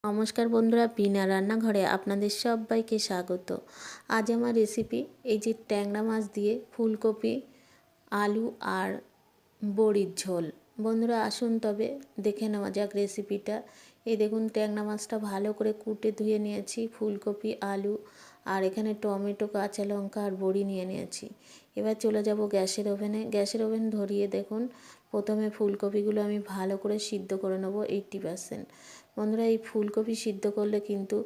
নমস্কার বন্ধুরা, বিনা রান্নাঘরে আপনাদের সবাইকে স্বাগত। আজ আমার রেসিপি এই যে ট্যাংরা মাছ দিয়ে ফুলকপি, আলু আর বড়ির ঝোল। বন্ধুরা আসুন তবে দেখে নেওয়া যাক রেসিপিটা। এই দেখুন ট্যাংরা মাছটা ভালো করে কুটে ধুয়ে নিয়েছি, ফুলকপি, আলু আর এখানে টমেটো, কাঁচা লঙ্কা আর বড়ি নিয়ে নিয়েছি। এবার চলে যাব গ্যাসের ওভেনে। গ্যাসের ওভেন ধরিয়ে দেখুন প্রথমে ফুলকপিগুলো আমি ভালো করে সিদ্ধ করে নেবো 80%। বন্ধুরা এই ফুলকপি সিদ্ধ করলে কিন্তু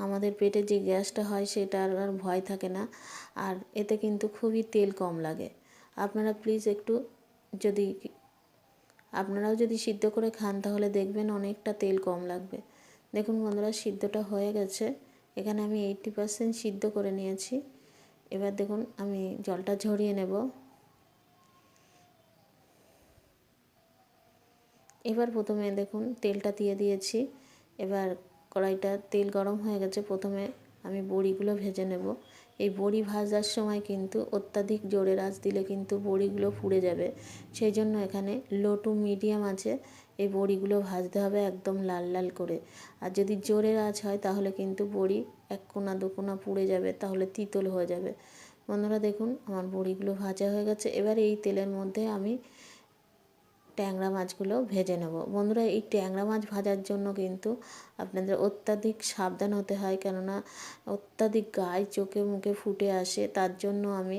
আমাদের পেটে যে গ্যাসটা হয় সেটার আর ভয় থাকে না, আর এতে কিন্তু খুবই তেল কম লাগে। আপনারা প্লিজ একটু আপনারাও যদি সিদ্ধ করে খান তাহলে দেখবেন অনেকটা তেল কম লাগবে। দেখুন বন্ধুরা সিদ্ধটা হয়ে গেছে, এখানে আমি 80% সিদ্ধ করে নিয়েছি। এবার দেখুন আমি জলটা ঝরিয়ে নেব। এবার প্রথমে দেখুন তেলটা দিয়ে দিয়েছি। এবার কড়াইটা তেল গরম হয়ে গেছে, প্রথমে আমি বড়িগুলো ভেজে নেব। এই বড়ি ভাজার সময় কিন্তু অত্যাধিক জোরে আঁচ দিলে কিন্তু বড়িগুলো পুড়ে যাবে, সেই জন্য এখানে লো টু মিডিয়াম আঁচে এই বড়িগুলো ভাজতে হবে একদম লাল লাল করে। আর যদি জোরে আঁচ হয় তাহলে কিন্তু বড়ি এক কোনা দু কোনা পুড়ে যাবে, তাহলে তিতল হয়ে যাবে। বন্ধুরা দেখুন আমার বড়িগুলো ভাজা হয়ে গেছে। এবার এই তেলের মধ্যে আমি ট্যাংরা মাছগুলো ভেজে নেব। বন্ধুরা এই ট্যাংরা মাছ ভাজার জন্য কিন্তু আপনাদের অত্যাধিক সাবধান হতে হয়, কেননা অত্যাধিক গায়ে চোখে মুখে ফুটে আসে। তার জন্য আমি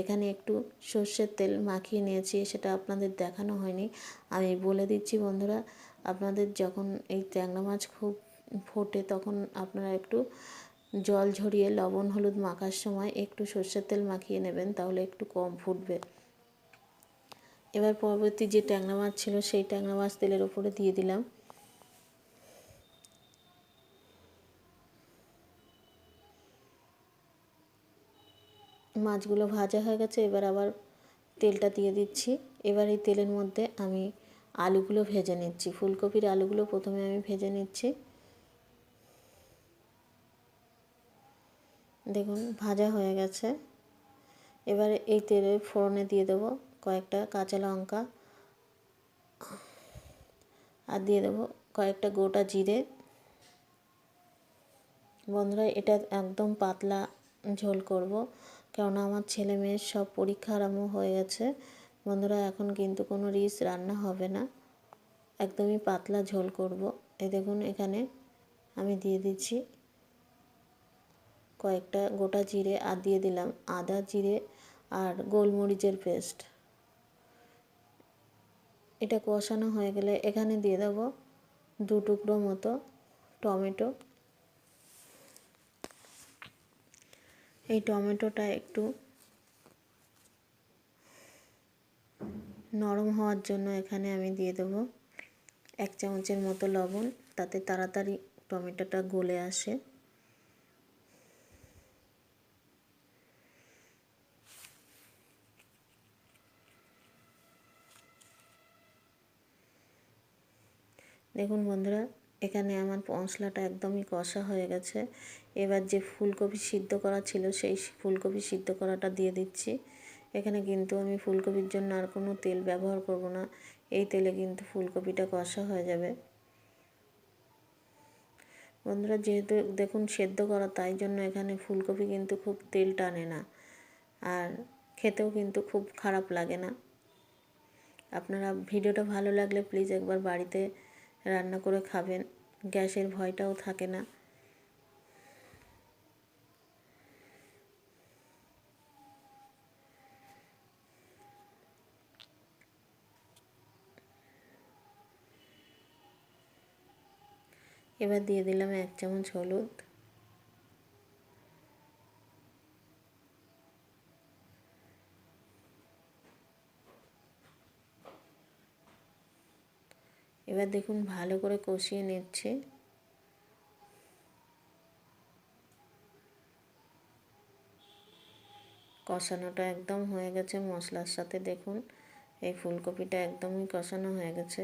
এখানে একটু সর্ষের তেল মাখিয়ে নিয়েছি, সেটা আপনাদের দেখানো হয়নি। আমি বলে দিচ্ছি বন্ধুরা, আপনাদের যখন এই ট্যাংরা মাছ খুব ফোটে তখন আপনারা একটু জল ঝরিয়ে লবণ হলুদ মাখার সময় একটু সর্ষের তেল মাখিয়ে নেবেন, তাহলে একটু কম ফুটবে। এবার পরবর্তী যে ট্যাংরা মাছ ছিল সেই ট্যাংরা মাছ তেলের ওপরে দিয়ে দিলাম। মাছগুলো ভাজা হয়ে গেছে, এবার আবার তেলটা দিয়ে দিচ্ছি। এবার এই তেলের মধ্যে আমি আলুগুলো ভেজে নিচ্ছি। ফুলকপির আলুগুলো প্রথমে আমি ভেজে নিচ্ছি। দেখুন ভাজা হয়ে গেছে। এবার এই তেলের ফোড়নে দিয়ে দেবো কয়েকটা কাঁচা লঙ্কা আর দিয়ে দেবো কয়েকটা গোটা জিরে। বন্ধুরা এটা একদম পাতলা ঝোল করব, কেননা আমার ছেলে মেয়ের সব পরীক্ষা আরম্ভ হয়ে গেছে। বন্ধুরা এখন কিন্তু কোনো রিচ রান্না হবে না, একদমই পাতলা ঝোল করব। এই দেখুন এখানে আমি দিয়ে দিচ্ছি কয়েকটা গোটা জিরে আর দিয়ে দিলাম আদা জিরে আর গোলমরিচের পেস্ট। এটা কষানো হয়ে গেলে এখানে দিয়ে দেবো 2 টুকরো মতো টমেটো। এই টমেটোটা একটু নরম হওয়ার জন্য এখানে আমি দিয়ে দেবো 1 চামচের মতো লবণ, তাতে তাড়াতাড়ি টমেটোটা গলে আসে। দেখুন বন্ধুরা এখানে আমার মশলাটা একদমই কষা হয়ে গেছে। এবার যে ফুলকপি সিদ্ধ করা ছিল সেই ফুলকপি সিদ্ধ করাটা দিয়ে দিচ্ছি। এখানে কিন্তু আমি ফুলকপির জন্য আর কোনো তেল ব্যবহার করব না, এই তেলে কিন্তু ফুলকপিটা কষা হয়ে যাবে। বন্ধুরা যেহেতু দেখুন সেদ্ধ করা, তাই জন্য এখানে ফুলকপি কিন্তু খুব তেল টানে না, আর খেতেও কিন্তু খুব খারাপ লাগে না। আপনারা ভিডিওটা ভালো লাগলে প্লিজ একবার বাড়িতে রান্না করে খাবেন, গ্যাসের ভয়টাও থাকে না। এবার দিয়ে দিলাম 1 চামচ হলুদ। এবার দেখুন ভালো করে কষিয়ে নিচ্ছে। কষানোটা একদম হয়ে গেছে মশলার সাথে। দেখুন এই ফুলকপিটা একদমই কষানো হয়ে গেছে।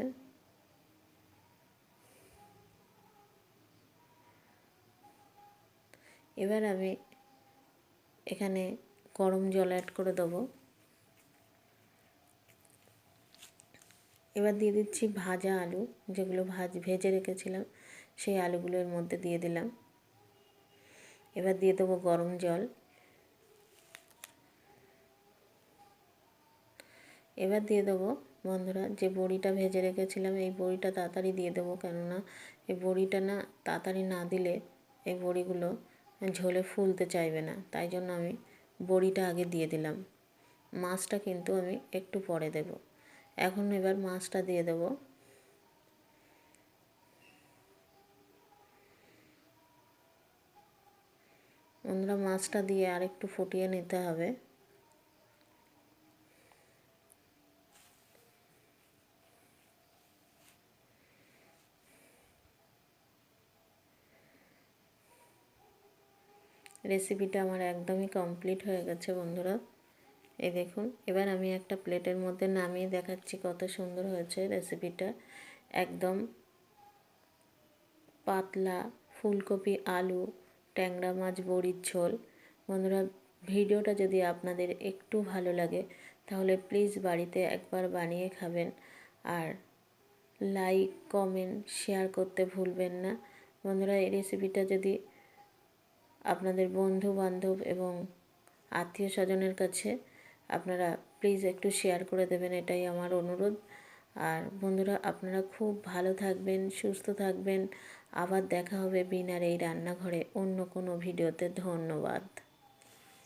এবার আমি এখানে গরম জল অ্যাড করে দেবো। এবার দিয়ে দিচ্ছি ভাজা আলু, যেগুলো ভেজে রেখেছিলাম সেই আলুগুলো এর মধ্যে দিয়ে দিলাম। এবার দিয়ে দেবো গরম জল। এবার দিয়ে দেবো বন্ধুরা যে বড়িটা ভেজে রেখেছিলাম, এই বড়িটা তাড়াতাড়ি দিয়ে দেবো, কেননা এই বড়িটা না তাড়াতাড়ি না দিলে এই বড়িগুলো ঝোলে ফুলতে চাইবে না, তাই জন্য আমি বড়িটা আগে দিয়ে দিলাম। মাছটা কিন্তু আমি একটু পরে দেব। এখন এবার মাছটা দিয়ে দেব। বন্ধুরা মাছটা দিয়ে আর একটু ফুটিয়ে নিতে হবে। রেসিপিটা আমার একদমই কমপ্লিট হয়ে গেছে বন্ধুরা। এই দেখুন, এবার আমি একটা প্লেটের মধ্যে নামিয়ে দেখাচ্ছি কত সুন্দর হয়েছে রেসিপিটা। একদম পাতলা ফুলকপি আলু ট্যাংরা মাছ বড়ির ঝোল। বন্ধুরা ভিডিওটা যদি আপনাদের একটু ভালো লাগে তাহলে প্লিজ বাড়িতে একবার বানিয়ে খাবেন, আর লাইক কমেন্ট শেয়ার করতে ভুলবেন না। বন্ধুরা এই রেসিপিটা যদি আপনাদের বন্ধু বান্ধব এবং আত্মীয় স্বজনের কাছে আপনারা প্লিজ একটু শেয়ার করে দেবেন, এটাই আমার অনুরোধ। আর বন্ধুরা আপনারা খুব ভালো থাকবেন, সুস্থ থাকবেন। আবার দেখা হবে বিনার এই রান্নাঘরে অন্য কোনো ভিডিওতে। ধন্যবাদ।